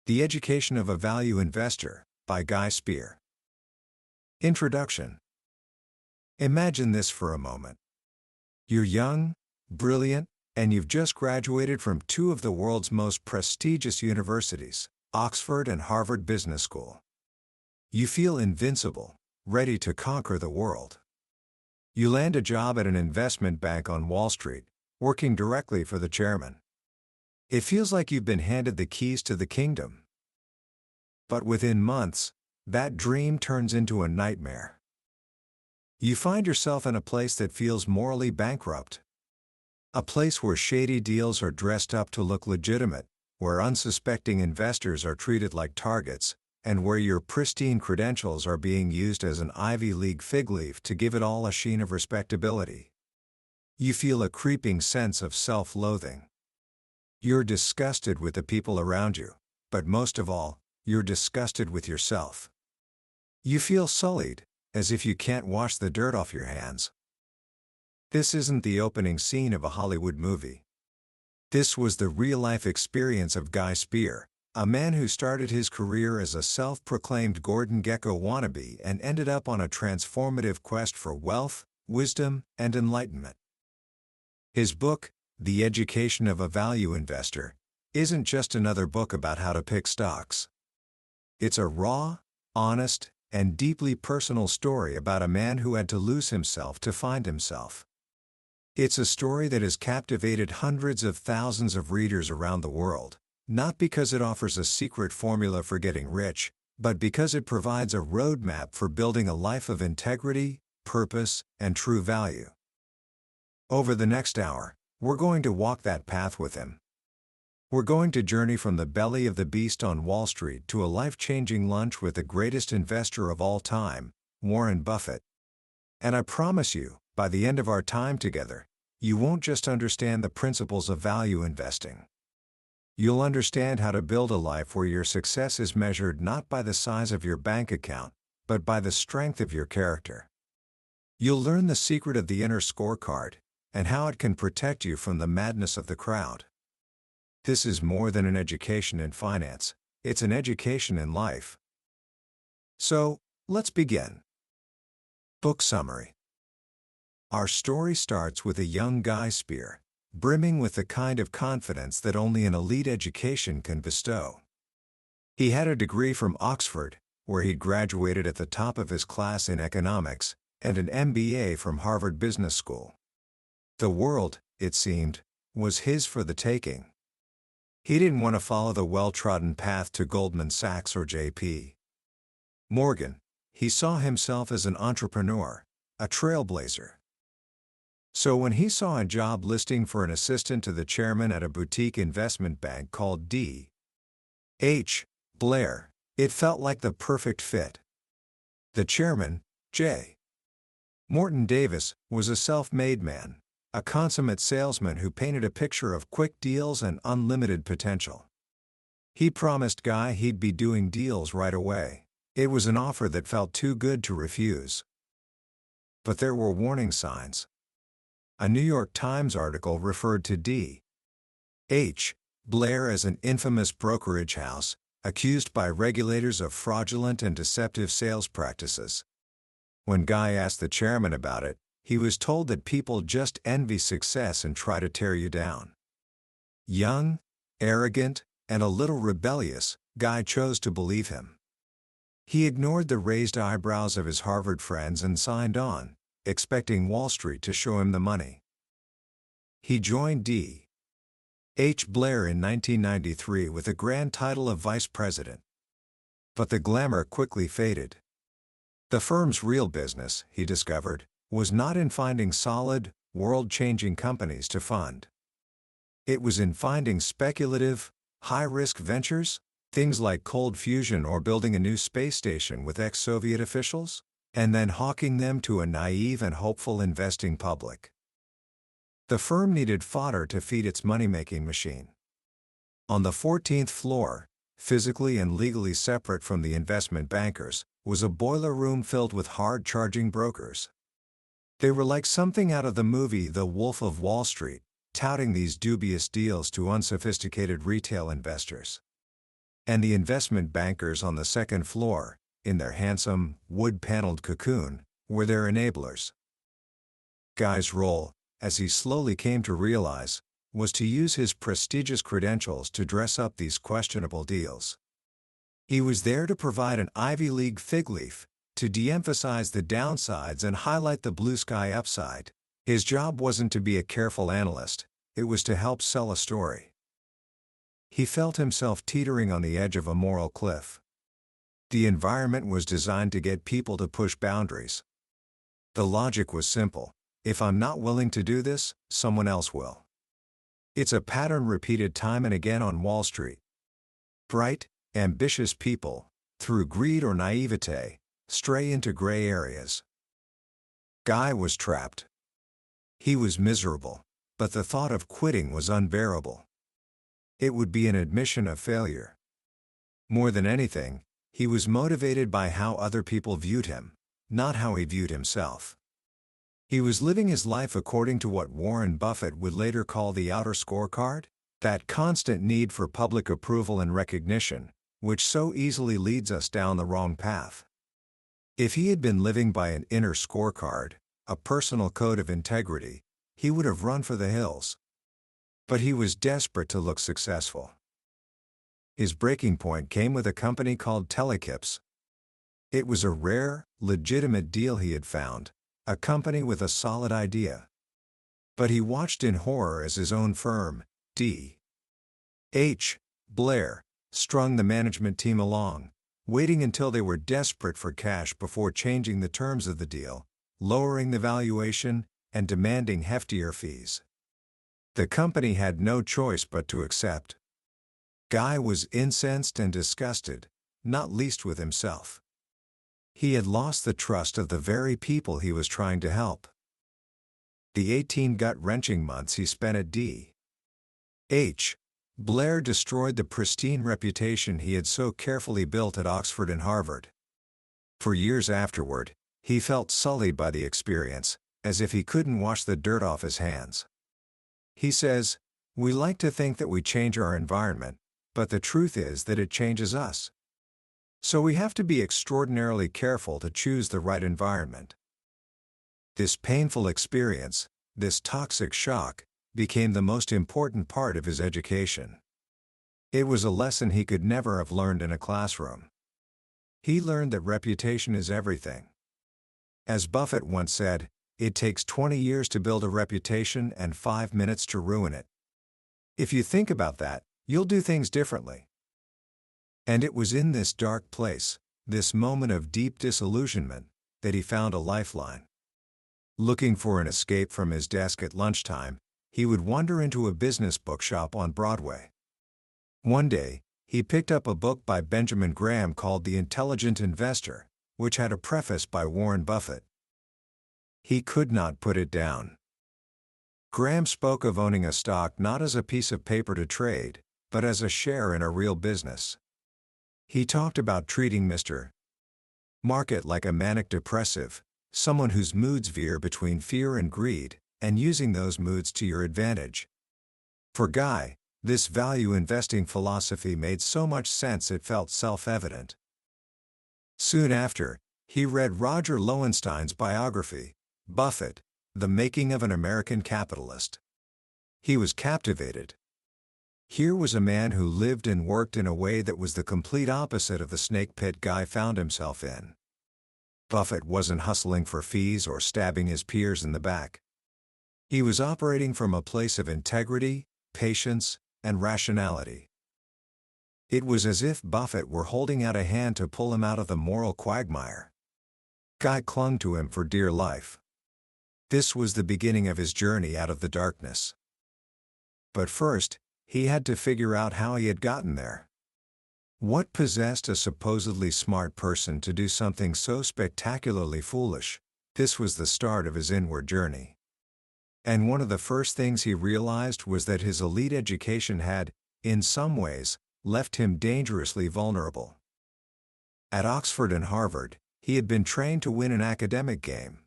The Education of a Value Investor, by Guy Spier. Introduction. Imagine this for a moment. You're young, brilliant, and you've just graduated from two of the world's most prestigious universities, Oxford and Harvard Business School. You feel invincible, ready to conquer the world. You land a job at an investment bank on Wall Street, working directly for the chairman. It feels like you've been handed the keys to the kingdom. But within months, that dream turns into a nightmare. You find yourself in a place that feels morally bankrupt. A place where shady deals are dressed up to look legitimate, where unsuspecting investors are treated like targets, and where your pristine credentials are being used as an Ivy League fig leaf to give it all a sheen of respectability. You feel a creeping sense of self-loathing. You're disgusted with the people around you, but most of all, you're disgusted with yourself. You feel sullied, as if you can't wash the dirt off your hands. This isn't the opening scene of a Hollywood movie. This was the real-life experience of Guy Spier, a man who started his career as a self-proclaimed Gordon Gekko wannabe and ended up on a transformative quest for wealth, wisdom, and enlightenment. His book, The Education of a Value Investor, isn't just another book about how to pick stocks. It's a raw, honest, and deeply personal story about a man who had to lose himself to find himself. It's a story that has captivated hundreds of thousands of readers around the world, not because it offers a secret formula for getting rich, but because it provides a roadmap for building a life of integrity, purpose, and true value. Over the next hour, we're going to walk that path with him. We're going to journey from the belly of the beast on Wall Street to a life-changing lunch with the greatest investor of all time, Warren Buffett. And I promise you, by the end of our time together, you won't just understand the principles of value investing. You'll understand how to build a life where your success is measured not by the size of your bank account, but by the strength of your character. You'll learn the secret of the inner scorecard, and how it can protect you from the madness of the crowd. This is more than an education in finance, it's an education in life. So, let's begin. Book summary. Our story starts with a young Guy Spier, brimming with the kind of confidence that only an elite education can bestow. He had a degree from Oxford, where he'd graduated at the top of his class in economics, and an MBA from Harvard Business School. The world, it seemed, was his for the taking. He didn't want to follow the well-trodden path to Goldman Sachs or J.P. Morgan. He saw himself as an entrepreneur, a trailblazer. So when he saw a job listing for an assistant to the chairman at a boutique investment bank called D.H. Blair, it felt like the perfect fit. The chairman, J. Morton Davis, was a self-made man, a consummate salesman who painted a picture of quick deals and unlimited potential. He promised Guy he'd be doing deals right away. It was an offer that felt too good to refuse. But there were warning signs. A New York Times article referred to D.H. Blair as an infamous brokerage house, accused by regulators of fraudulent and deceptive sales practices. When Guy asked the chairman about it, he was told that people just envy success and try to tear you down. Young, arrogant, and a little rebellious, Guy chose to believe him. He ignored the raised eyebrows of his Harvard friends and signed on, expecting Wall Street to show him the money. He joined D.H. Blair in 1993 with the grand title of vice president. But the glamour quickly faded. The firm's real business, he discovered, was not in finding solid, world-changing companies to fund. It was in finding speculative, high-risk ventures, things like cold fusion or building a new space station with ex-Soviet officials, and then hawking them to a naive and hopeful investing public. The firm needed fodder to feed its money-making machine. On the 14th floor, physically and legally separate from the investment bankers, was a boiler room filled with hard-charging brokers. They were like something out of the movie The Wolf of Wall Street, touting these dubious deals to unsophisticated retail investors. and the investment bankers on the second floor, in their handsome, wood-paneled cocoon, were their enablers. Guy's role, as he slowly came to realize, was to use his prestigious credentials to dress up these questionable deals. He was there to provide an Ivy League fig leaf, to de-emphasize the downsides and highlight the blue sky upside. His job wasn't to be a careful analyst, it was to help sell a story. He felt himself teetering on the edge of a moral cliff. The environment was designed to get people to push boundaries. The logic was simple: if I'm not willing to do this, someone else will. It's a pattern repeated time and again on Wall Street. Bright, ambitious people, through greed or naivete, stray into gray areas. Guy was trapped. He was miserable, but the thought of quitting was unbearable. It would be an admission of failure. More than anything, he was motivated by how other people viewed him, not how he viewed himself. He was living his life according to what Warren Buffett would later call the outer scorecard, that constant need for public approval and recognition, which so easily leads us down the wrong path. If he had been living by an inner scorecard, a personal code of integrity, he would have run for the hills. But he was desperate to look successful. His breaking point came with a company called Telekips. It was a rare, legitimate deal he had found, a company with a solid idea. But he watched in horror as his own firm, D.H. Blair, strung the management team along, waiting until they were desperate for cash before changing the terms of the deal, lowering the valuation, and demanding heftier fees. The company had no choice but to accept. Guy was incensed and disgusted, not least with himself. He had lost the trust of the very people he was trying to help. The 18 gut-wrenching months he spent at D.H. Blair destroyed the pristine reputation he had so carefully built at Oxford and Harvard. For years afterward, he felt sullied by the experience, as if he couldn't wash the dirt off his hands. He says, "We like to think that we change our environment, but the truth is that it changes us. So we have to be extraordinarily careful to choose the right environment." This painful experience, this toxic shock, became the most important part of his education. It was a lesson he could never have learned in a classroom. He learned that reputation is everything. As Buffett once said, it takes 20 years to build a reputation and 5 minutes to ruin it. If you think about that, you'll do things differently. And it was in this dark place, this moment of deep disillusionment, that he found a lifeline. Looking for an escape from his desk at lunchtime, he would wander into a business bookshop on Broadway. One day, he picked up a book by Benjamin Graham called The Intelligent Investor, which had a preface by Warren Buffett. He could not put it down. Graham spoke of owning a stock not as a piece of paper to trade, but as a share in a real business. He talked about treating Mr. Market like a manic depressive, someone whose moods veer between fear and greed, and using those moods to your advantage. For Guy, this value investing philosophy made so much sense it felt self-evident. Soon after, he read Roger Lowenstein's biography, Buffett, The Making of an American Capitalist. He was captivated. Here was a man who lived and worked in a way that was the complete opposite of the snake pit Guy found himself in. Buffett wasn't hustling for fees or stabbing his peers in the back. He was operating from a place of integrity, patience, and rationality. It was as if Buffett were holding out a hand to pull him out of the moral quagmire. Guy clung to him for dear life. This was the beginning of his journey out of the darkness. But first, he had to figure out how he had gotten there. What possessed a supposedly smart person to do something so spectacularly foolish? This was the start of his inward journey. And one of the first things he realized was that his elite education had, in some ways, left him dangerously vulnerable. At Oxford and Harvard, he had been trained to win an academic game.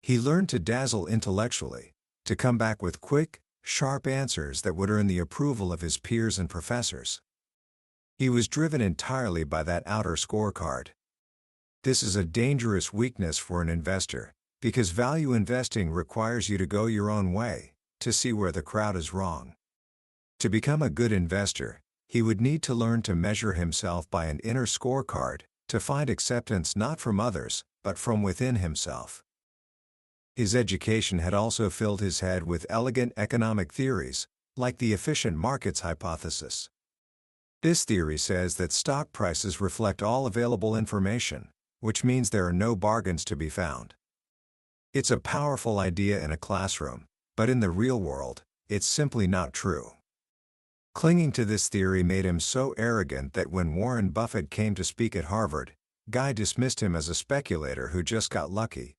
He learned to dazzle intellectually, to come back with quick, sharp answers that would earn the approval of his peers and professors. He was driven entirely by that outer scorecard. This is a dangerous weakness for an investor, because value investing requires you to go your own way, to see where the crowd is wrong. To become a good investor, he would need to learn to measure himself by an inner scorecard, to find acceptance not from others, but from within himself. His education had also filled his head with elegant economic theories, like the efficient markets hypothesis. This theory says that stock prices reflect all available information, which means there are no bargains to be found. It's a powerful idea in a classroom, but in the real world, it's simply not true. Clinging to this theory made him so arrogant that when Warren Buffett came to speak at Harvard, Guy dismissed him as a speculator who just got lucky.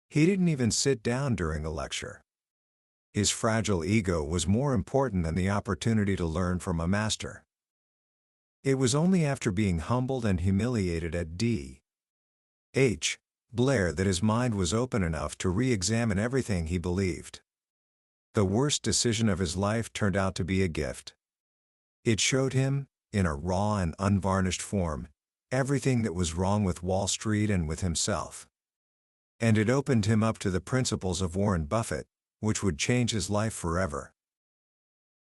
He didn't even sit down during the lecture. His fragile ego was more important than the opportunity to learn from a master. It was only after being humbled and humiliated at D.H. Blair that his mind was open enough to re-examine everything he believed. The worst decision of his life turned out to be a gift. It showed him, in a raw and unvarnished form, everything that was wrong with Wall Street and with himself. And it opened him up to the principles of Warren Buffett, which would change his life forever.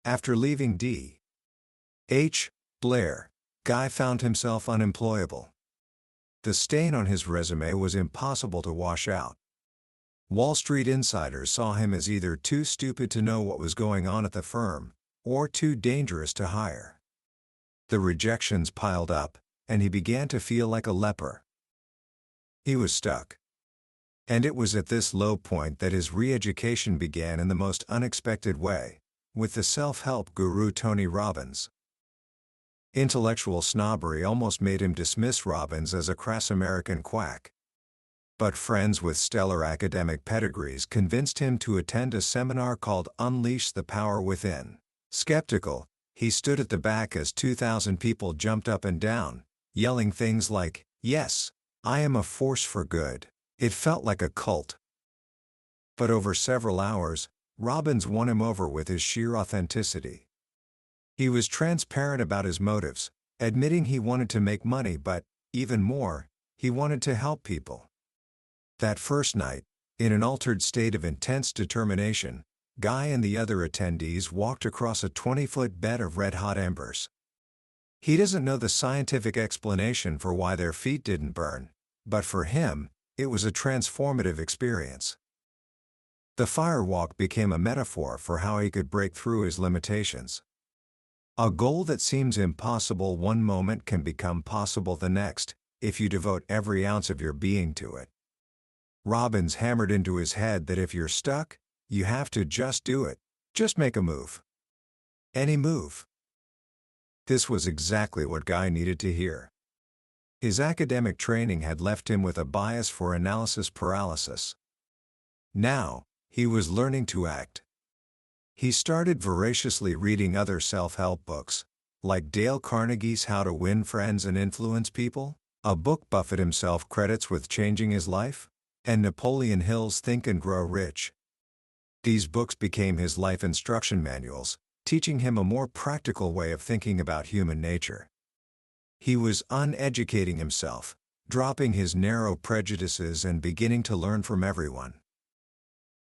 After leaving D.H. Blair, Guy found himself unemployable. The stain on his resume was impossible to wash out. Wall Street insiders saw him as either too stupid to know what was going on at the firm, or too dangerous to hire. The rejections piled up, and he began to feel like a leper. He was stuck. And it was at this low point that his re-education began in the most unexpected way, with the self-help guru Tony Robbins. Intellectual snobbery almost made him dismiss Robbins as a crass American quack. But friends with stellar academic pedigrees convinced him to attend a seminar called Unleash the Power Within. Skeptical, he stood at the back as 2,000 people jumped up and down, yelling things like, "Yes, I am a force for good." It felt like a cult. But over several hours, Robbins won him over with his sheer authenticity. He was transparent about his motives, admitting he wanted to make money but, even more, he wanted to help people. That first night, in an altered state of intense determination, Guy and the other attendees walked across a 20-foot bed of red-hot embers. He doesn't know the scientific explanation for why their feet didn't burn, but for him, it was a transformative experience. The firewalk became a metaphor for how he could break through his limitations. A goal that seems impossible one moment can become possible the next, if you devote every ounce of your being to it. Robbins hammered into his head that if you're stuck, you have to just do it. Just make a move. Any move. This was exactly what Guy needed to hear. His academic training had left him with a bias for analysis paralysis. Now, he was learning to act. He started voraciously reading other self-help books, like Dale Carnegie's How to Win Friends and Influence People, a book Buffett himself credits with changing his life, and Napoleon Hill's Think and Grow Rich. These books became his life instruction manuals, teaching him a more practical way of thinking about human nature. He was uneducating himself, dropping his narrow prejudices and beginning to learn from everyone.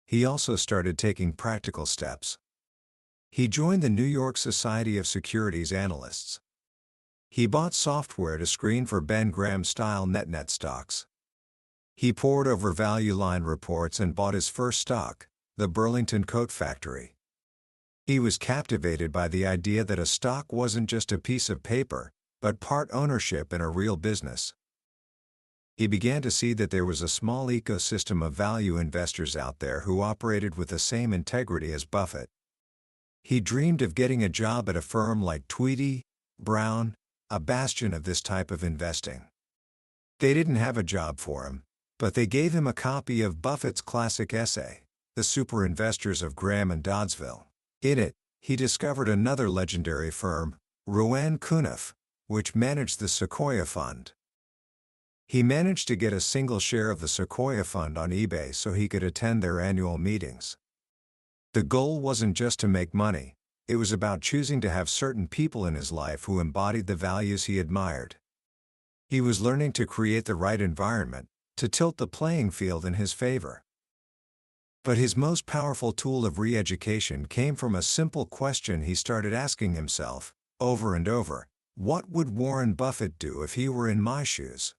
He also started taking practical steps. He joined the New York Society of Securities Analysts. He bought software to screen for Ben Graham-style net stocks. He pored over value line reports and bought his first stock, the Burlington Coat Factory. He was captivated by the idea that a stock wasn't just a piece of paper, but part ownership in a real business. He began to see that there was a small ecosystem of value investors out there who operated with the same integrity as Buffett. He dreamed of getting a job at a firm like Tweedy, Brown, a bastion of this type of investing. They didn't have a job for him, but they gave him a copy of Buffett's classic essay, The Super Investors of Graham and Doddsville. In it, he discovered another legendary firm, Rowan Cunniff, which managed the Sequoia Fund. He managed to get a single share of the Sequoia Fund on eBay so he could attend their annual meetings. The goal wasn't just to make money, it was about choosing to have certain people in his life who embodied the values he admired. He was learning to create the right environment, to tilt the playing field in his favor. But his most powerful tool of re-education came from a simple question he started asking himself, over and over: what would Warren Buffett do if he were in my shoes?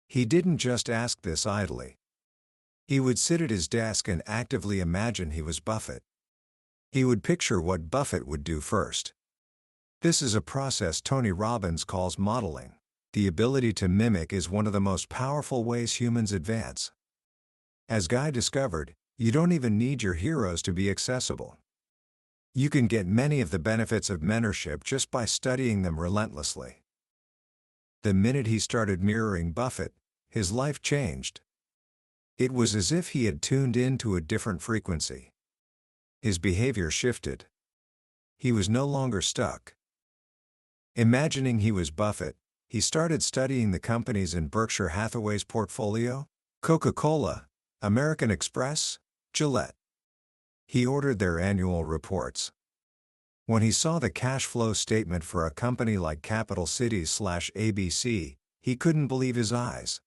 He didn't just ask this idly. He would sit at his desk and actively imagine he was Buffett. He would picture what Buffett would do first. This is a process Tony Robbins calls modeling. The ability to mimic is one of the most powerful ways humans advance. As Guy discovered, you don't even need your heroes to be accessible. You can get many of the benefits of mentorship just by studying them relentlessly. The minute he started mirroring Buffett, his life changed. It was as if he had tuned into a different frequency. His behavior shifted. He was no longer stuck. Imagining he was Buffett, he started studying the companies in Berkshire Hathaway's portfolio: Coca-Cola, American Express, Gillette. He ordered their annual reports. When he saw the cash flow statement for a company like Capital Cities/ABC, he couldn't believe his eyes.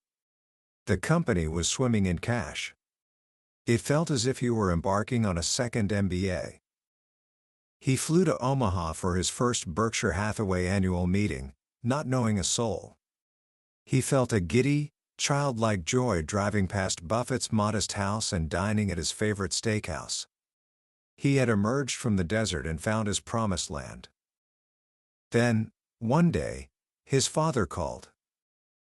The company was swimming in cash. It felt as if he were embarking on a second MBA. He flew to Omaha for his first Berkshire Hathaway annual meeting, not knowing a soul. He felt a giddy, childlike joy driving past Buffett's modest house and dining at his favorite steakhouse. He had emerged from the desert and found his promised land. Then, one day, his father called.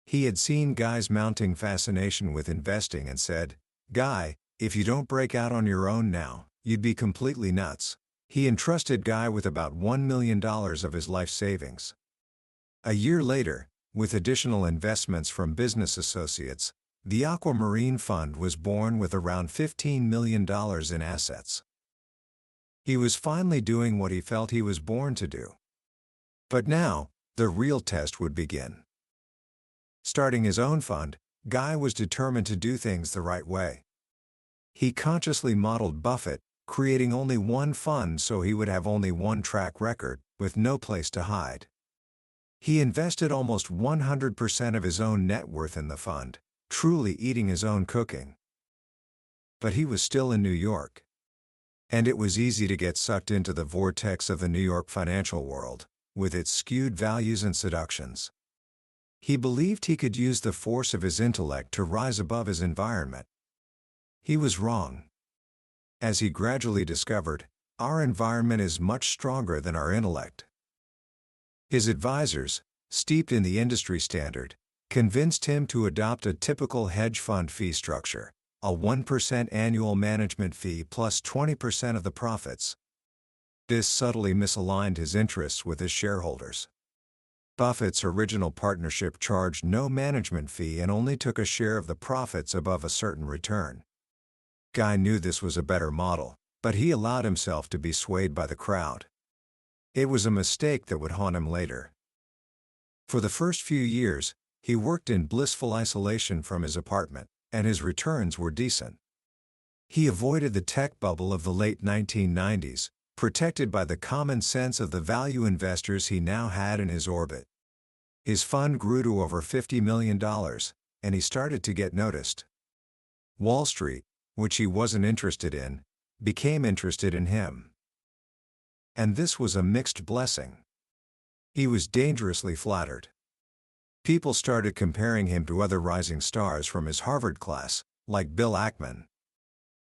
He had seen Guy's mounting fascination with investing and said, "Guy, if you don't break out on your own now, you'd be completely nuts." He entrusted Guy with about $1 million of his life savings. A year later, with additional investments from business associates, the Aquamarine Fund was born with around $15 million in assets. He was finally doing what he felt he was born to do. But now, the real test would begin. Starting his own fund, Guy was determined to do things the right way. He consciously modeled Buffett, creating only one fund so he would have only one track record, with no place to hide. He invested almost 100% of his own net worth in the fund, truly eating his own cooking. But he was still in New York. And it was easy to get sucked into the vortex of the New York financial world, with its skewed values and seductions. He believed he could use the force of his intellect to rise above his environment. He was wrong. As he gradually discovered, our environment is much stronger than our intellect. His advisors, steeped in the industry standard, convinced him to adopt a typical hedge fund fee structure, a 1% annual management fee plus 20% of the profits. This subtly misaligned his interests with his shareholders. Buffett's original partnership charged no management fee and only took a share of the profits above a certain return. Guy knew this was a better model, but he allowed himself to be swayed by the crowd. It was a mistake that would haunt him later. For the first few years, he worked in blissful isolation from his apartment, and his returns were decent. He avoided the tech bubble of the late 1990s, protected by the common sense of the value investors he now had in his orbit. His fund grew to over $50 million, and he started to get noticed. Wall Street, which he wasn't interested in, became interested in him. And this was a mixed blessing. He was dangerously flattered. People started comparing him to other rising stars from his Harvard class, like Bill Ackman.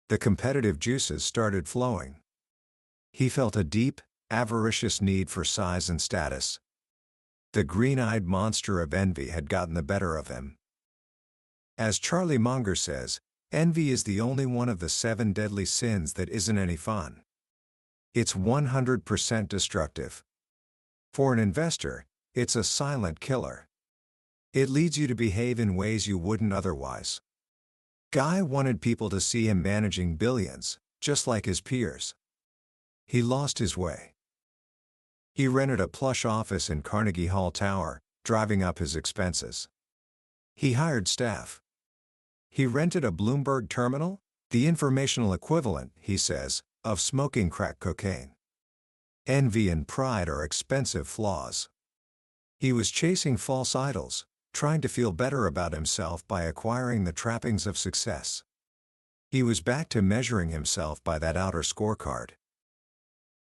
The competitive juices started flowing. He felt a deep, avaricious need for size and status. The green-eyed monster of envy had gotten the better of him. As Charlie Munger says, envy is the only one of the 7 deadly sins that isn't any fun. It's 100% destructive. For an investor, it's a silent killer. It leads you to behave in ways you wouldn't otherwise. Guy wanted people to see him managing billions, just like his peers. He lost his way. He rented a plush office in Carnegie Hall Tower, driving up his expenses. He hired staff. He rented a Bloomberg terminal, the informational equivalent, he says, of smoking crack cocaine. Envy and pride are expensive flaws. He was chasing false idols, trying to feel better about himself by acquiring the trappings of success. He was back to measuring himself by that outer scorecard.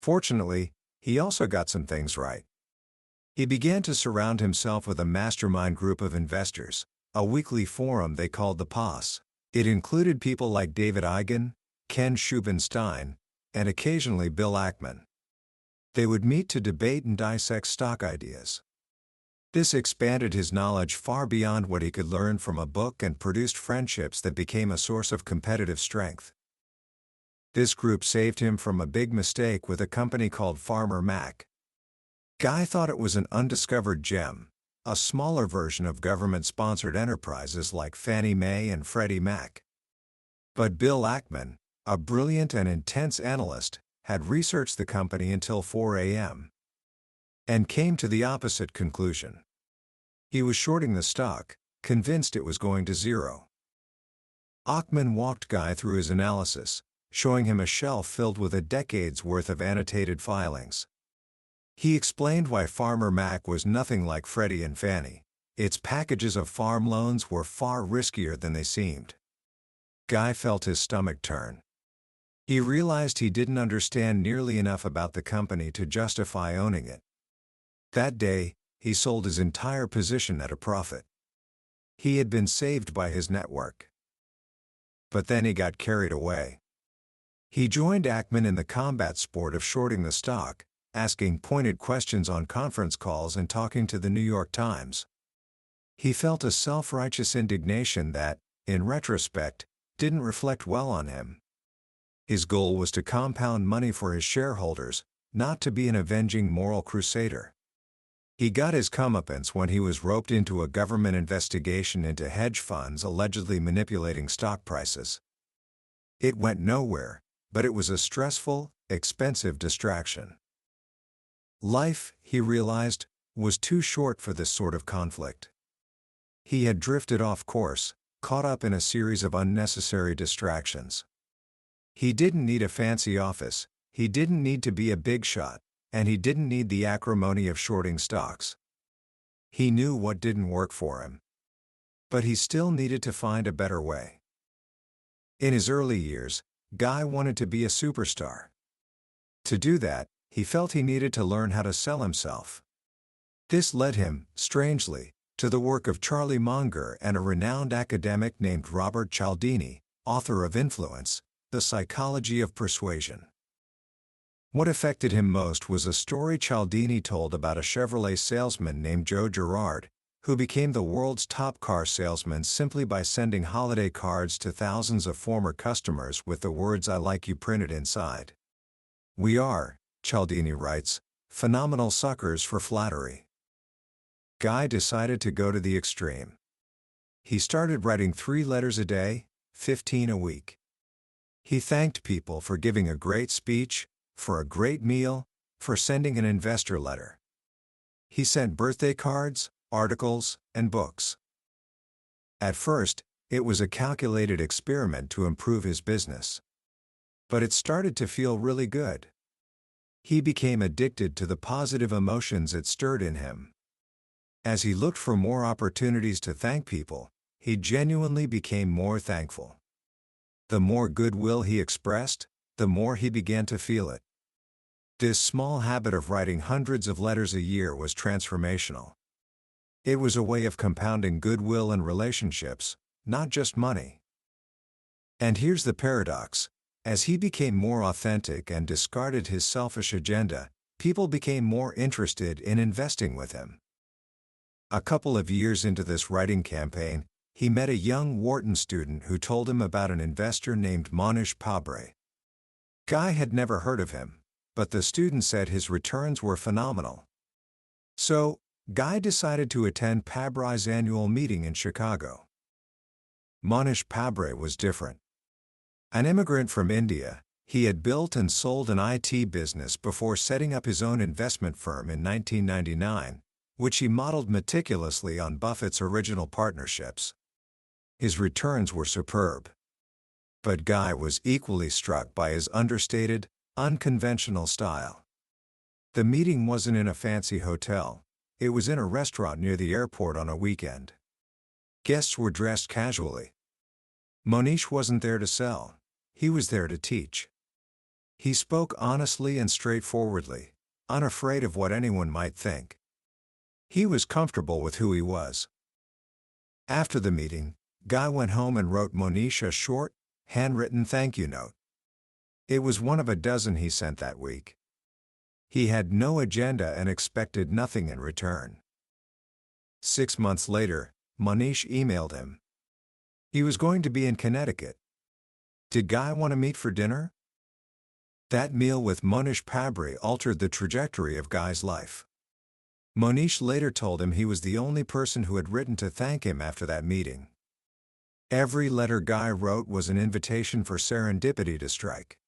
Fortunately, he also got some things right. He began to surround himself with a mastermind group of investors, a weekly forum they called the POS. It included people like David Eigen, Ken Schubinstein, and occasionally Bill Ackman. They would meet to debate and dissect stock ideas. This expanded his knowledge far beyond what he could learn from a book and produced friendships that became a source of competitive strength. This group saved him from a big mistake with a company called Farmer Mac. Guy thought it was an undiscovered gem, a smaller version of government-sponsored enterprises like Fannie Mae and Freddie Mac. But Bill Ackman, a brilliant and intense analyst, had researched the company until 4 a.m. and came to the opposite conclusion. He was shorting the stock, convinced it was going to zero. Ackman walked Guy through his analysis, showing him a shelf filled with a decade's worth of annotated filings. He explained why Farmer Mac was nothing like Freddie and Fannie. Its packages of farm loans were far riskier than they seemed. Guy felt his stomach turn. He realized he didn't understand nearly enough about the company to justify owning it. That day, he sold his entire position at a profit. He had been saved by his network. But then he got carried away. He joined Ackman in the combat sport of shorting the stock, asking pointed questions on conference calls and talking to the New York Times. He felt a self-righteous indignation that, in retrospect, didn't reflect well on him. His goal was to compound money for his shareholders, not to be an avenging moral crusader. He got his comeuppance when he was roped into a government investigation into hedge funds allegedly manipulating stock prices. It went nowhere, but it was a stressful, expensive distraction. Life, he realized, was too short for this sort of conflict. He had drifted off course, caught up in a series of unnecessary distractions. He didn't need a fancy office, he didn't need to be a big shot, and he didn't need the acrimony of shorting stocks. He knew what didn't work for him. But he still needed to find a better way. In his early years, Guy wanted to be a superstar. To do that, he felt he needed to learn how to sell himself. This led him, strangely, to the work of Charlie Munger and a renowned academic named Robert Cialdini, author of Influence, The Psychology of Persuasion. What affected him most was a story Cialdini told about a Chevrolet salesman named Joe Girard, who became the world's top car salesman simply by sending holiday cards to thousands of former customers with the words "I like you" printed inside. "We are," Cialdini writes, "phenomenal suckers for flattery." Guy decided to go to the extreme. He started writing 3 letters a day, 15 a week. He thanked people for giving a great speech, for a great meal, for sending an investor letter. He sent birthday cards, articles, and books. At first, it was a calculated experiment to improve his business. But it started to feel really good. He became addicted to the positive emotions it stirred in him. As he looked for more opportunities to thank people, he genuinely became more thankful. The more goodwill he expressed, the more he began to feel it. This small habit of writing hundreds of letters a year was transformational. It was a way of compounding goodwill and relationships, not just money. And here's the paradox. As he became more authentic and discarded his selfish agenda, people became more interested in investing with him. A couple of years into this writing campaign, he met a young Wharton student who told him about an investor named Monish Pabre. Guy had never heard of him, but the student said his returns were phenomenal. So, Guy decided to attend Pabre's annual meeting in Chicago. Monish Pabre was different. An immigrant from India, he had built and sold an IT business before setting up his own investment firm in 1999, which he modeled meticulously on Buffett's original partnerships. His returns were superb. But Guy was equally struck by his understated, unconventional style. The meeting wasn't in a fancy hotel. It was in a restaurant near the airport on a weekend. Guests were dressed casually. Monish wasn't there to sell. He was there to teach. He spoke honestly and straightforwardly, unafraid of what anyone might think. He was comfortable with who he was. After the meeting, Guy went home and wrote Monish a short, handwritten thank you note. It was one of a dozen he sent that week. He had no agenda and expected nothing in return. 6 months later, Monish emailed him. He was going to be in Connecticut. Did Guy want to meet for dinner? That meal with Monish Pabri altered the trajectory of Guy's life. Monish later told him he was the only person who had written to thank him after that meeting. Every letter Guy wrote was an invitation for serendipity to strike.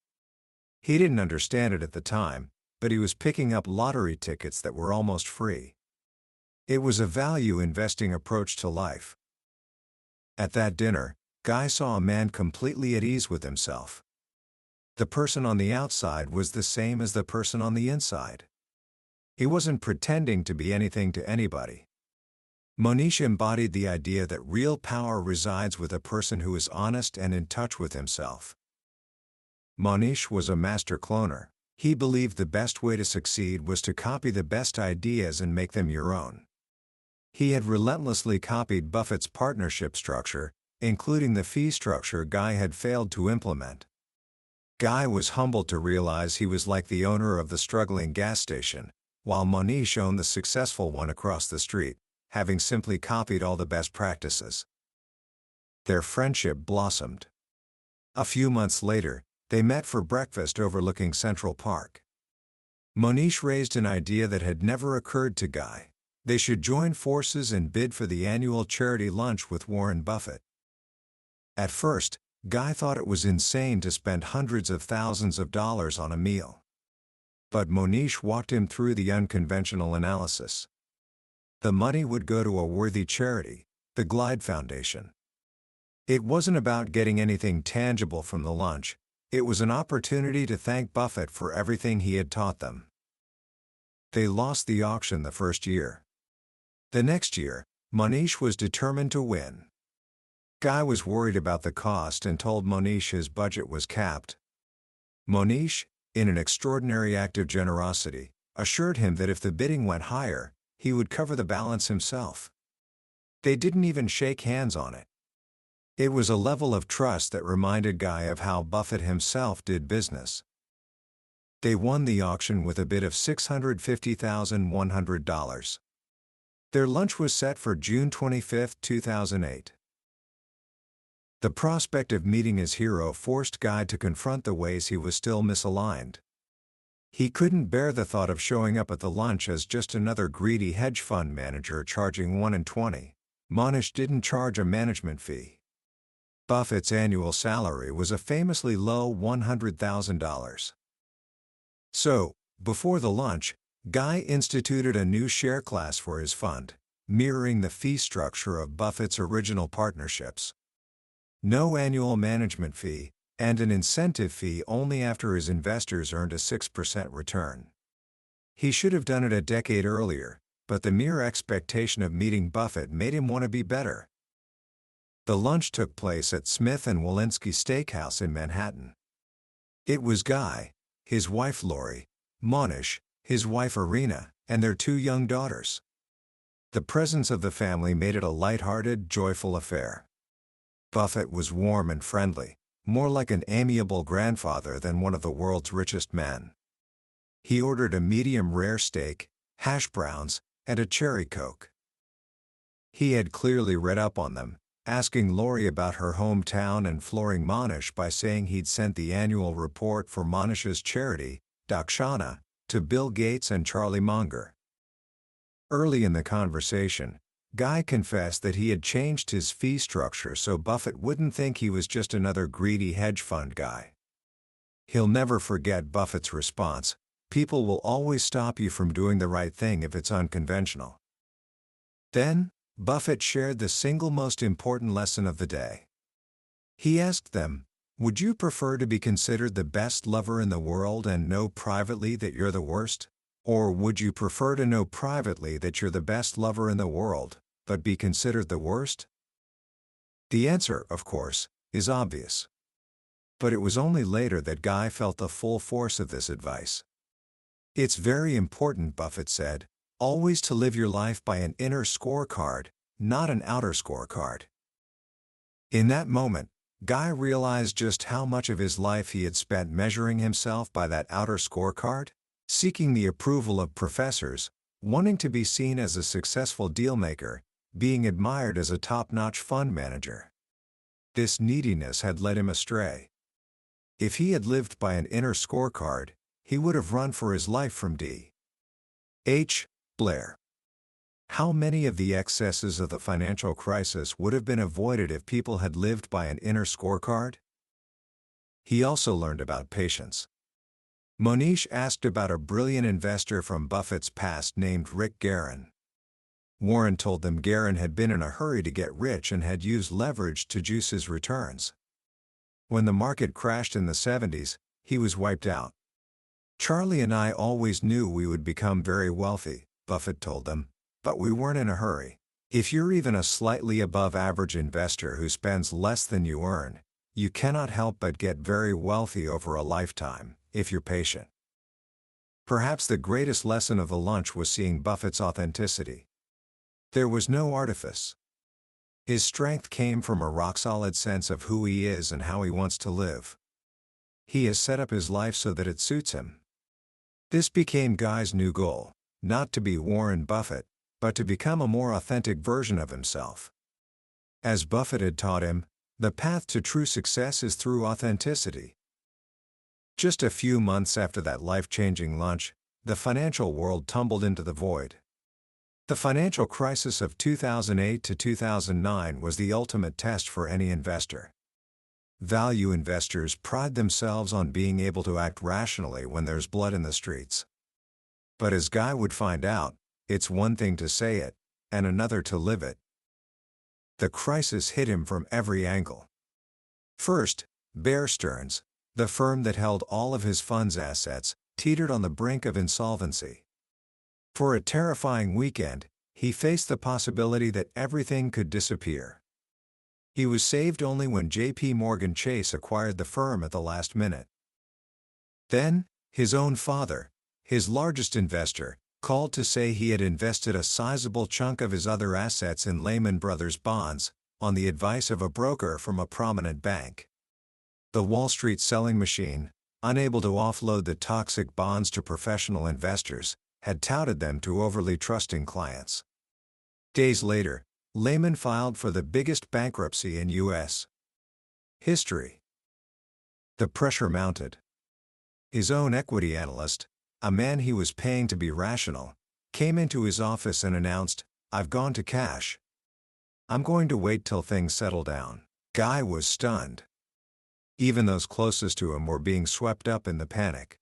He didn't understand it at the time, but he was picking up lottery tickets that were almost free. It was a value-investing approach to life. At that dinner, Guy saw a man completely at ease with himself. The person on the outside was the same as the person on the inside. He wasn't pretending to be anything to anybody. Monish embodied the idea that real power resides with a person who is honest and in touch with himself. Monish was a master cloner. He believed the best way to succeed was to copy the best ideas and make them your own. He had relentlessly copied Buffett's partnership structure, including the fee structure Guy had failed to implement. Guy was humbled to realize he was like the owner of the struggling gas station, while Monish owned the successful one across the street, having simply copied all the best practices. Their friendship blossomed. A few months later, they met for breakfast overlooking Central Park. Monish raised an idea that had never occurred to Guy. They should join forces and bid for the annual charity lunch with Warren Buffett. At first, Guy thought it was insane to spend hundreds of thousands of dollars on a meal. But Monish walked him through the unconventional analysis. The money would go to a worthy charity, the Glide Foundation. It wasn't about getting anything tangible from the lunch. It was an opportunity to thank Buffett for everything he had taught them. They lost the auction the first year. The next year, Monish was determined to win. Guy was worried about the cost and told Monish his budget was capped. Monish, in an extraordinary act of generosity, assured him that if the bidding went higher, he would cover the balance himself. They didn't even shake hands on it. It was a level of trust that reminded Guy of how Buffett himself did business. They won the auction with a bid of $650,100. Their lunch was set for June 25, 2008. The prospect of meeting his hero forced Guy to confront the ways he was still misaligned. He couldn't bear the thought of showing up at the lunch as just another greedy hedge fund manager charging 1 in 20. Monish didn't charge a management fee. Buffett's annual salary was a famously low $100,000. So, before the lunch, Guy instituted a new share class for his fund, mirroring the fee structure of Buffett's original partnerships. No annual management fee, and an incentive fee only after his investors earned a 6% return. He should have done it a decade earlier, but the mere expectation of meeting Buffett made him want to be better. The lunch took place at Smith & Wollensky Steakhouse in Manhattan. It was Guy, his wife Lori, Monish, his wife Irina, and their 2 young daughters. The presence of the family made it a light-hearted, joyful affair. Buffett was warm and friendly, more like an amiable grandfather than one of the world's richest men. He ordered a medium-rare steak, hash browns, and a cherry Coke. He had clearly read up on them, asking Lori about her hometown and flooring Monish by saying he'd sent the annual report for Monish's charity, Dakshana, to Bill Gates and Charlie Munger. Early in the conversation, Guy confessed that he had changed his fee structure so Buffett wouldn't think he was just another greedy hedge fund guy. He'll never forget Buffett's response: "People will always stop you from doing the right thing if it's unconventional." Then, Buffett shared the single most important lesson of the day. He asked them, "Would you prefer to be considered the best lover in the world and know privately that you're the worst? Or would you prefer to know privately that you're the best lover in the world, but be considered the worst? The answer, of course, is obvious. But it was only later that Guy felt the full force of this advice. It's very important, Buffett said, always to live your life by an inner scorecard, not an outer scorecard. In that moment, Guy realized just how much of his life he had spent measuring himself by that outer scorecard, seeking the approval of professors, wanting to be seen as a successful dealmaker, being admired as a top-notch fund manager. This neediness had led him astray. If he had lived by an inner scorecard, he would have run for his life from D. H. Blair. How many of the excesses of the financial crisis would have been avoided if people had lived by an inner scorecard? He also learned about patience. Monish asked about a brilliant investor from Buffett's past named Rick Guerin. Warren told them Guerin had been in a hurry to get rich and had used leverage to juice his returns. When the market crashed in the 70s, he was wiped out. Charlie and I always knew we would become very wealthy, Buffett told them, but we weren't in a hurry. If you're even a slightly above average investor who spends less than you earn, you cannot help but get very wealthy over a lifetime, if you're patient. Perhaps the greatest lesson of the lunch was seeing Buffett's authenticity. There was no artifice. His strength came from a rock-solid sense of who he is and how he wants to live. He has set up his life so that it suits him. This became Guy's new goal, not to be Warren Buffett, but to become a more authentic version of himself. As Buffett had taught him, the path to true success is through authenticity. Just a few months after that life-changing lunch, the financial world tumbled into the void. The financial crisis of 2008 to 2009 was the ultimate test for any investor. Value investors pride themselves on being able to act rationally when there's blood in the streets. But as Guy would find out, it's one thing to say it, and another to live it. The crisis hit him from every angle. First, Bear Stearns, the firm that held all of his fund's assets, teetered on the brink of insolvency. For a terrifying weekend, he faced the possibility that everything could disappear. He was saved only when J.P. Morgan Chase acquired the firm at the last minute. Then, his own father, his largest investor, called to say he had invested a sizable chunk of his other assets in Lehman Brothers bonds, on the advice of a broker from a prominent bank. The Wall Street selling machine, unable to offload the toxic bonds to professional investors, had touted them to overly trusting clients. Days later, Lehman filed for the biggest bankruptcy in U.S. history. The pressure mounted. His own equity analyst, a man he was paying to be rational, came into his office and announced, "I've gone to cash. I'm going to wait till things settle down." Guy was stunned. Even those closest to him were being swept up in the panic.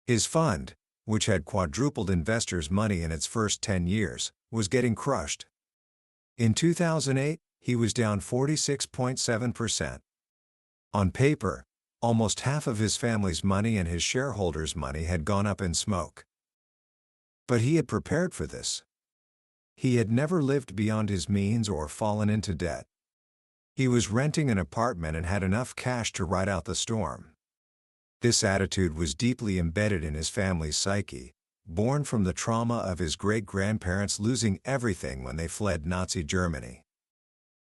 His fund, which had quadrupled investors' money in its first 10 years, was getting crushed. In 2008, he was down 46.7%. On paper, almost half of his family's money and his shareholders' money had gone up in smoke. But he had prepared for this. He had never lived beyond his means or fallen into debt. He was renting an apartment and had enough cash to ride out the storm. This attitude was deeply embedded in his family's psyche, born from the trauma of his great-grandparents losing everything when they fled Nazi Germany.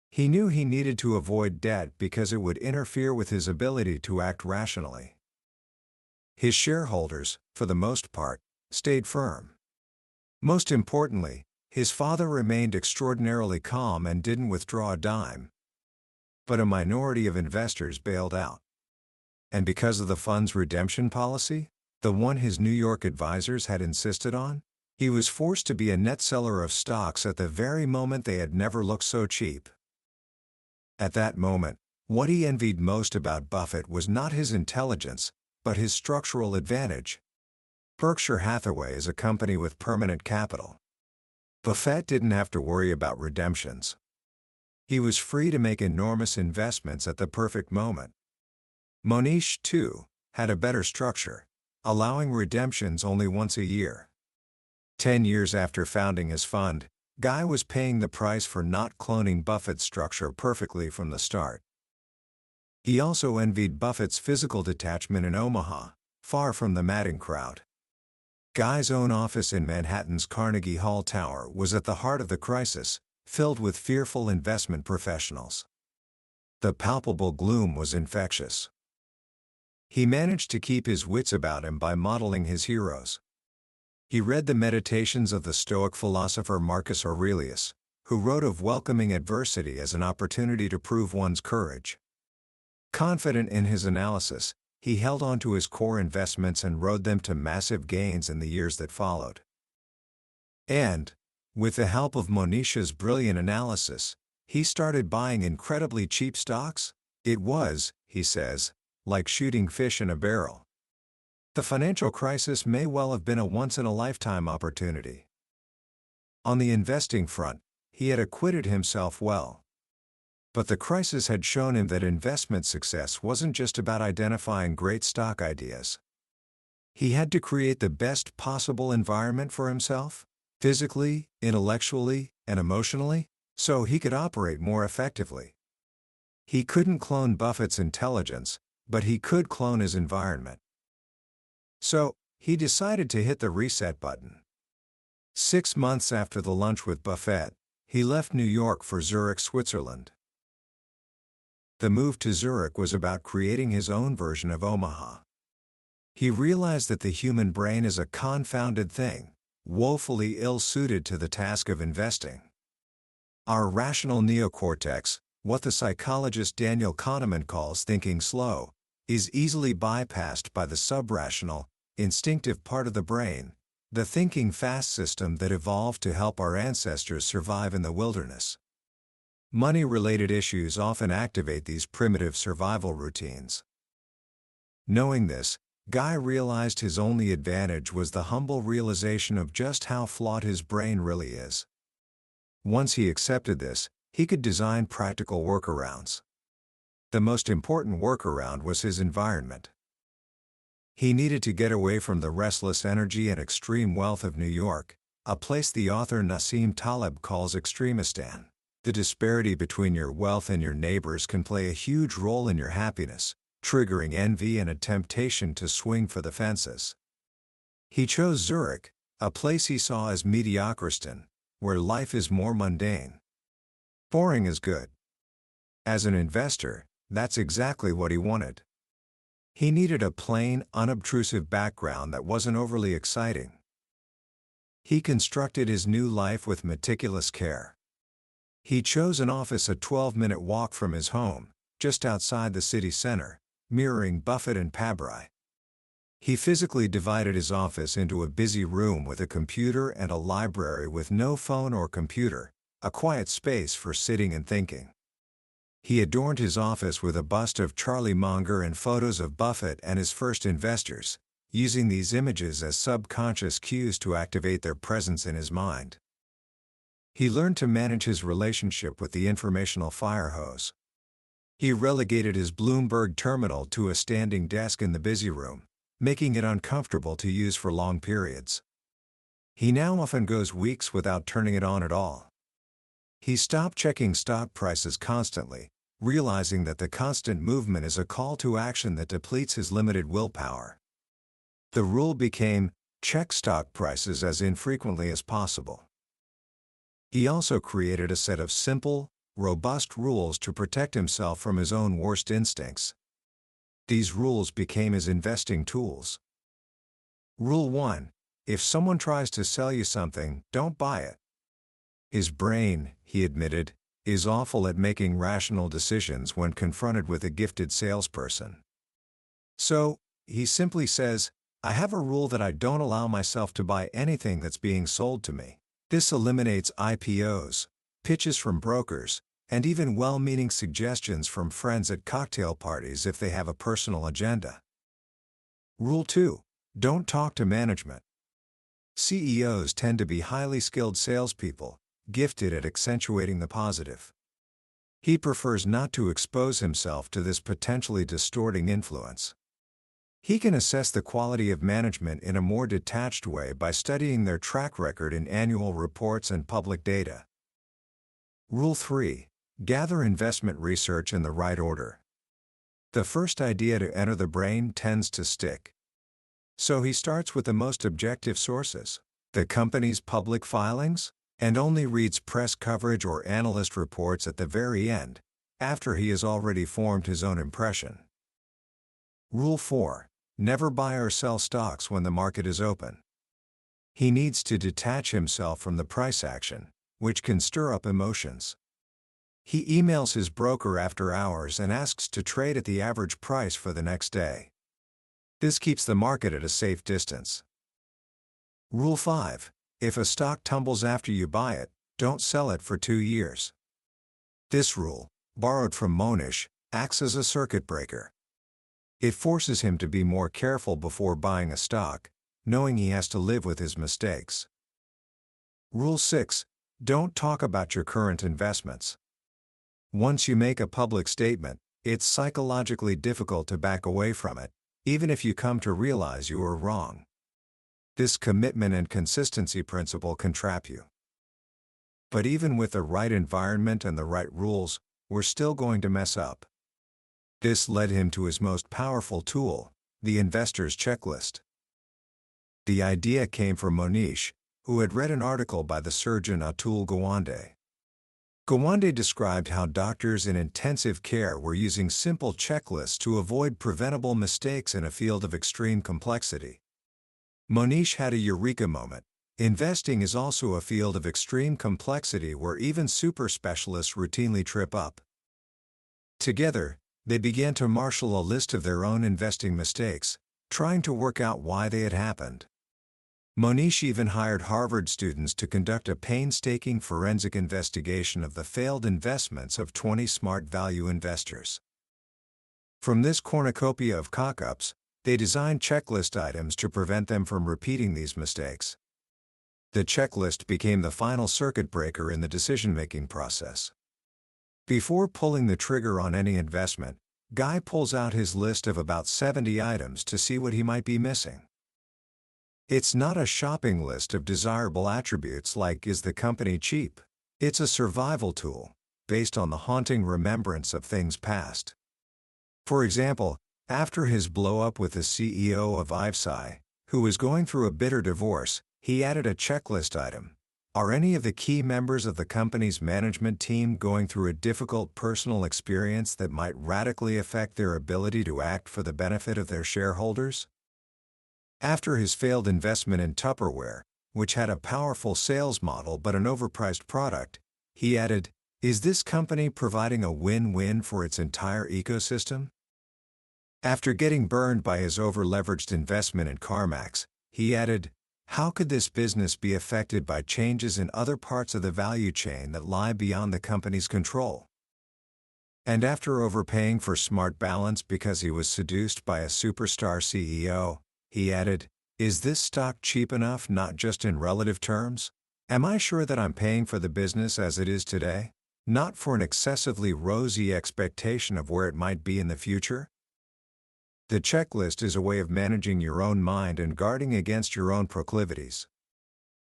He knew he needed to avoid debt because it would interfere with his ability to act rationally. His shareholders, for the most part, stayed firm. Most importantly, his father remained extraordinarily calm and didn't withdraw a dime. But a minority of investors bailed out. And because of the fund's redemption policy, the one his New York advisors had insisted on, he was forced to be a net seller of stocks at the very moment they had never looked so cheap. At that moment, what he envied most about Buffett was not his intelligence, but his structural advantage. Berkshire Hathaway is a company with permanent capital. Buffett didn't have to worry about redemptions. He was free to make enormous investments at the perfect moment. Monish, too, had a better structure. allowing redemptions only once a year. 10 years after founding his fund, Guy was paying the price for not cloning Buffett's structure perfectly from the start. He also envied Buffett's physical detachment in Omaha, far from the madding crowd. Guy's own office in Manhattan's Carnegie Hall Tower was at the heart of the crisis, filled with fearful investment professionals. The palpable gloom was infectious. He managed to keep his wits about him by modeling his heroes. He read the meditations of the Stoic philosopher Marcus Aurelius, who wrote of welcoming adversity as an opportunity to prove one's courage. Confident in his analysis, he held on to his core investments and rode them to massive gains in the years that followed. And, with the help of Monisha's brilliant analysis, he started buying incredibly cheap stocks. It was, he says, like shooting fish in a barrel. The financial crisis may well have been a once-in-a-lifetime opportunity. On the investing front, he had acquitted himself well. But the crisis had shown him that investment success wasn't just about identifying great stock ideas. He had to create the best possible environment for himself, physically, intellectually, and emotionally, so he could operate more effectively. He couldn't clone Buffett's intelligence, but he could clone his environment. So, he decided to hit the reset button. 6 months after the lunch with Buffett, he left New York for Zurich, Switzerland. The move to Zurich was about creating his own version of Omaha. He realized that the human brain is a confounded thing, woefully ill-suited to the task of investing. Our rational neocortex, what the psychologist Daniel Kahneman calls thinking slow, is easily bypassed by the subrational, instinctive part of the brain, the thinking fast system that evolved to help our ancestors survive in the wilderness. Money-related issues often activate these primitive survival routines. Knowing this, Guy realized his only advantage was the humble realization of just how flawed his brain really is. Once he accepted this, he could design practical workarounds. The most important workaround was his environment. He needed to get away from the restless energy and extreme wealth of New York, a place the author Nassim Taleb calls extremistan. The disparity between your wealth and your neighbors can play a huge role in your happiness, triggering envy and a temptation to swing for the fences. He chose Zurich, a place he saw as mediocristan, where life is more mundane. Boring is good. As an investor, that's exactly what he wanted. He needed a plain, unobtrusive background that wasn't overly exciting. He constructed his new life with meticulous care. He chose an office a 12-minute walk from his home, just outside the city center, mirroring Buffett and Pabrai. He physically divided his office into a busy room with a computer and a library with no phone or computer, a quiet space for sitting and thinking. He adorned his office with a bust of Charlie Munger and photos of Buffett and his first investors, using these images as subconscious cues to activate their presence in his mind. He learned to manage his relationship with the informational fire hose. He relegated his Bloomberg terminal to a standing desk in the busy room, making it uncomfortable to use for long periods. He now often goes weeks without turning it on at all. He stopped checking stock prices constantly, realizing that the constant movement is a call to action that depletes his limited willpower. The rule became, check stock prices as infrequently as possible. He also created a set of simple, robust rules to protect himself from his own worst instincts. These rules became his investing tools. Rule 1: if someone tries to sell you something, don't buy it. His brain, he admitted, is awful at making rational decisions when confronted with a gifted salesperson. So, he simply says, I have a rule that I don't allow myself to buy anything that's being sold to me. This eliminates IPOs, pitches from brokers, and even well-meaning suggestions from friends at cocktail parties if they have a personal agenda. Rule 2: don't talk to management. CEOs tend to be highly skilled salespeople, gifted at accentuating the positive. He prefers not to expose himself to this potentially distorting influence. He can assess the quality of management in a more detached way by studying their track record in annual reports and public data. Rule 3. Gather investment research in the right order. The first idea to enter the brain tends to stick. So he starts with the most objective sources, the company's public filings, and only reads press coverage or analyst reports at the very end, after he has already formed his own impression. Rule 4. Never buy or sell stocks when the market is open. He needs to detach himself from the price action, which can stir up emotions. He emails his broker after hours and asks to trade at the average price for the next day. This keeps the market at a safe distance. Rule 5. If a stock tumbles after you buy it, don't sell it for 2 years. This rule, borrowed from Monish, acts as a circuit breaker. It forces him to be more careful before buying a stock, knowing he has to live with his mistakes. Rule 6. Don't talk about your current investments. Once you make a public statement, it's psychologically difficult to back away from it, even if you come to realize you were wrong. This commitment and consistency principle can trap you. But even with the right environment and the right rules, we're still going to mess up. This led him to his most powerful tool, the investor's checklist. The idea came from Monish, who had read an article by the surgeon Atul Gawande. Gawande described how doctors in intensive care were using simple checklists to avoid preventable mistakes in a field of extreme complexity. Monish had a eureka moment. Investing is also a field of extreme complexity where even super specialists routinely trip up. Together, they began to marshal a list of their own investing mistakes, trying to work out why they had happened. Monish even hired Harvard students to conduct a painstaking forensic investigation of the failed investments of 20 smart value investors. From this cornucopia of cock-ups, they designed checklist items to prevent them from repeating these mistakes. The checklist became the final circuit breaker in the decision-making process. Before pulling the trigger on any investment, Guy pulls out his list of about 70 items to see what he might be missing. It's not a shopping list of desirable attributes like "is the company cheap?" It's a survival tool, based on the haunting remembrance of things past. For example, after his blow-up with the CEO of IVSI, who was going through a bitter divorce, he added a checklist item. Are any of the key members of the company's management team going through a difficult personal experience that might radically affect their ability to act for the benefit of their shareholders? After his failed investment in Tupperware, which had a powerful sales model but an overpriced product, he added, "Is this company providing a win-win for its entire ecosystem?" After getting burned by his over-leveraged investment in CarMax, he added, "How could this business be affected by changes in other parts of the value chain that lie beyond the company's control?" And after overpaying for Smart Balance because he was seduced by a superstar CEO, he added, "Is this stock cheap enough not just in relative terms? Am I sure that I'm paying for the business as it is today, not for an excessively rosy expectation of where it might be in the future?" The checklist is a way of managing your own mind and guarding against your own proclivities.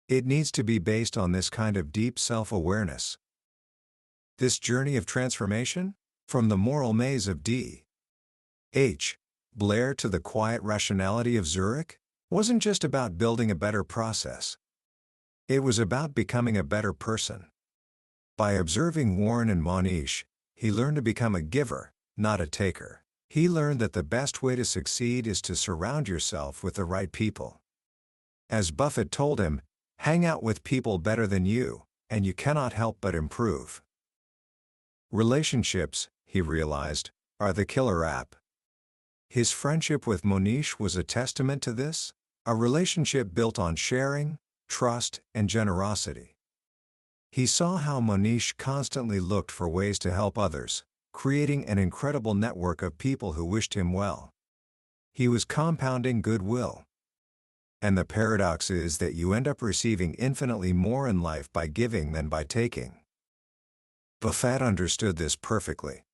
It needs to be based on this kind of deep self-awareness. This journey of transformation, from the moral maze of D.H. Blair to the quiet rationality of Zurich, wasn't just about building a better process. It was about becoming a better person. By observing Warren and Monish, he learned to become a giver, not a taker. He learned that the best way to succeed is to surround yourself with the right people. As Buffett told him, hang out with people better than you, and you cannot help but improve. Relationships, he realized, are the killer app. His friendship with Monish was a testament to this, a relationship built on sharing, trust, and generosity. He saw how Monish constantly looked for ways to help others, creating an incredible network of people who wished him well. He was compounding goodwill. And the paradox is that you end up receiving infinitely more in life by giving than by taking. Buffett understood this perfectly.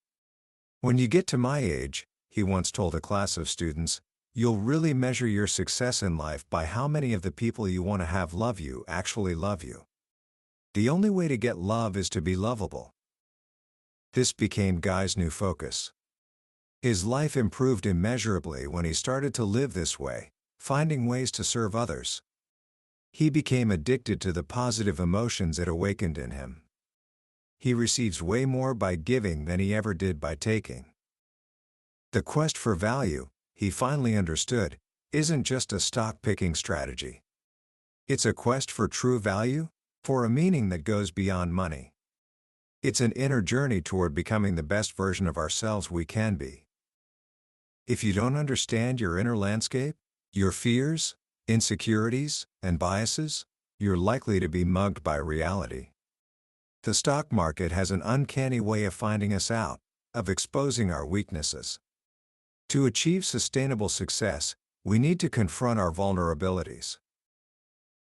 "When you get to my age," he once told a class of students, you'll really measure your success in life by how many of the people you want to have love you actually love you. The only way to get love is to be lovable. This became Guy's new focus. His life improved immeasurably when he started to live this way, finding ways to serve others. He became addicted to the positive emotions it awakened in him. He receives way more by giving than he ever did by taking. The quest for value, he finally understood, isn't just a stock-picking strategy. It's a quest for true value, for a meaning that goes beyond money. It's an inner journey toward becoming the best version of ourselves we can be. If you don't understand your inner landscape, your fears, insecurities, and biases, you're likely to be mugged by reality. The stock market has an uncanny way of finding us out, of exposing our weaknesses. To achieve sustainable success, we need to confront our vulnerabilities.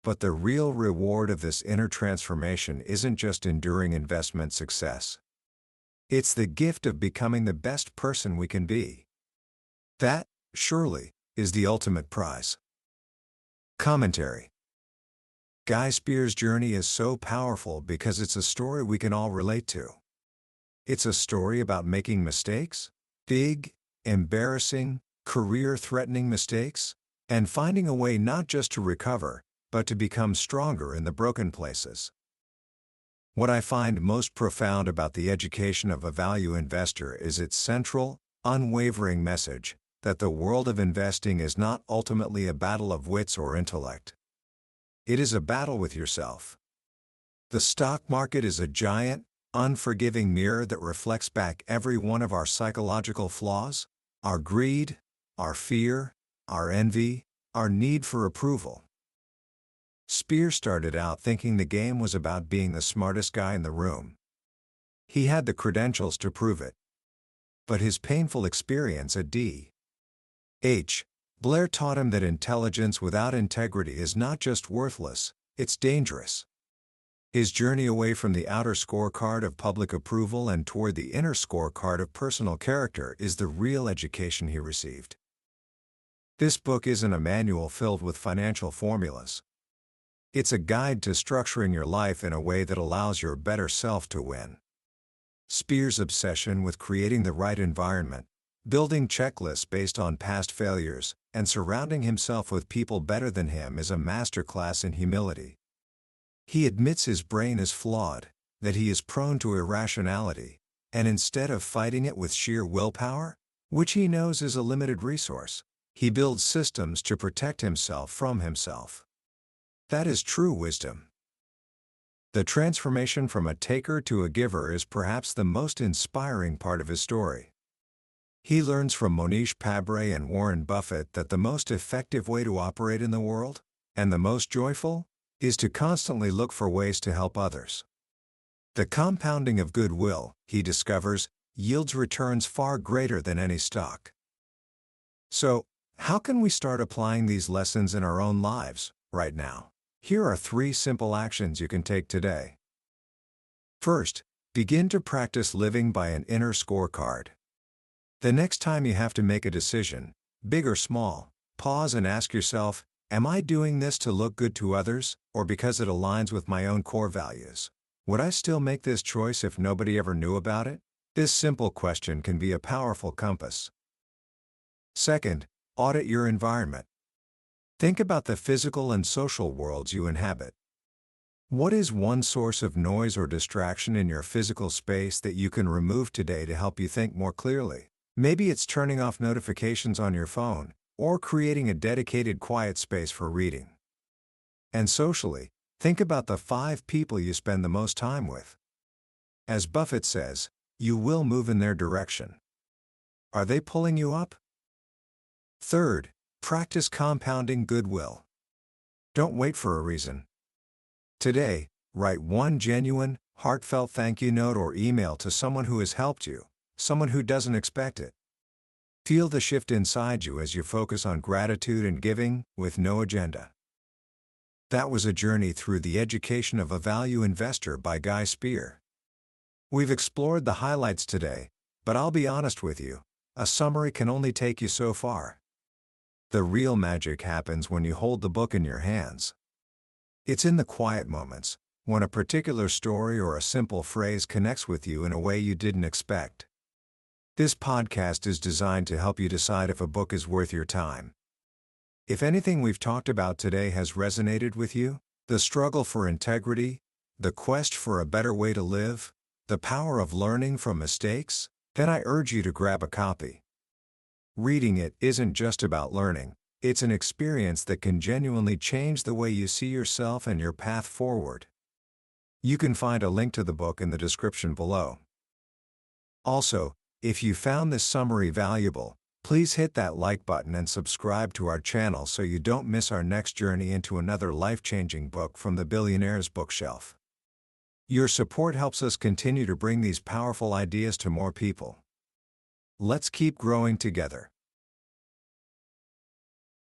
But the real reward of this inner transformation isn't just enduring investment success. It's the gift of becoming the best person we can be. That, surely, is the ultimate prize. Commentary. Guy Spier's journey is so powerful because it's a story we can all relate to. It's a story about making mistakes, big, embarrassing, career-threatening mistakes, and finding a way not just to recover, but to become stronger in the broken places. What I find most profound about the education of a value investor is its central, unwavering message that the world of investing is not ultimately a battle of wits or intellect. It is a battle with yourself. The stock market is a giant, unforgiving mirror that reflects back every one of our psychological flaws, our greed, our fear, our envy, our need for approval. Spier started out thinking the game was about being the smartest guy in the room. He had the credentials to prove it. But his painful experience at D.H. Blair taught him that intelligence without integrity is not just worthless, it's dangerous. His journey away from the outer scorecard of public approval and toward the inner scorecard of personal character is the real education he received. This book isn't a manual filled with financial formulas. It's a guide to structuring your life in a way that allows your better self to win. Spier's obsession with creating the right environment, building checklists based on past failures, and surrounding himself with people better than him is a masterclass in humility. He admits his brain is flawed, that he is prone to irrationality, and instead of fighting it with sheer willpower, which he knows is a limited resource, he builds systems to protect himself from himself. That is true wisdom. The transformation from a taker to a giver is perhaps the most inspiring part of his story. He learns from Mohnish Pabrai and Warren Buffett that the most effective way to operate in the world, and the most joyful, is to constantly look for ways to help others. The compounding of goodwill, he discovers, yields returns far greater than any stock. So, how can we start applying these lessons in our own lives, right now? Here are 3 simple actions you can take today. First, begin to practice living by an inner scorecard. The next time you have to make a decision, big or small, pause and ask yourself, am I doing this to look good to others, or because it aligns with my own core values? Would I still make this choice if nobody ever knew about it? This simple question can be a powerful compass. Second, audit your environment. Think about the physical and social worlds you inhabit. What is one source of noise or distraction in your physical space that you can remove today to help you think more clearly? Maybe it's turning off notifications on your phone, or creating a dedicated quiet space for reading. And socially, think about the 5 people you spend the most time with. As Buffett says, you will move in their direction. Are they pulling you up? Third, practice compounding goodwill. Don't wait for a reason. Today, write one genuine, heartfelt thank you note or email to someone who has helped you, someone who doesn't expect it. Feel the shift inside you as you focus on gratitude and giving, with no agenda. That was a journey through the education of a value investor by Guy Spier. We've explored the highlights today, but I'll be honest with you, a summary can only take you so far. The real magic happens when you hold the book in your hands. It's in the quiet moments, when a particular story or a simple phrase connects with you in a way you didn't expect. This podcast is designed to help you decide if a book is worth your time. If anything we've talked about today has resonated with you, the struggle for integrity, the quest for a better way to live, the power of learning from mistakes, then I urge you to grab a copy. Reading it isn't just about learning, it's an experience that can genuinely change the way you see yourself and your path forward. You can find a link to the book in the description below. Also, if you found this summary valuable, please hit that like button and subscribe to our channel so you don't miss our next journey into another life-changing book from the billionaire's bookshelf. Your support helps us continue to bring these powerful ideas to more people. Let's keep growing together.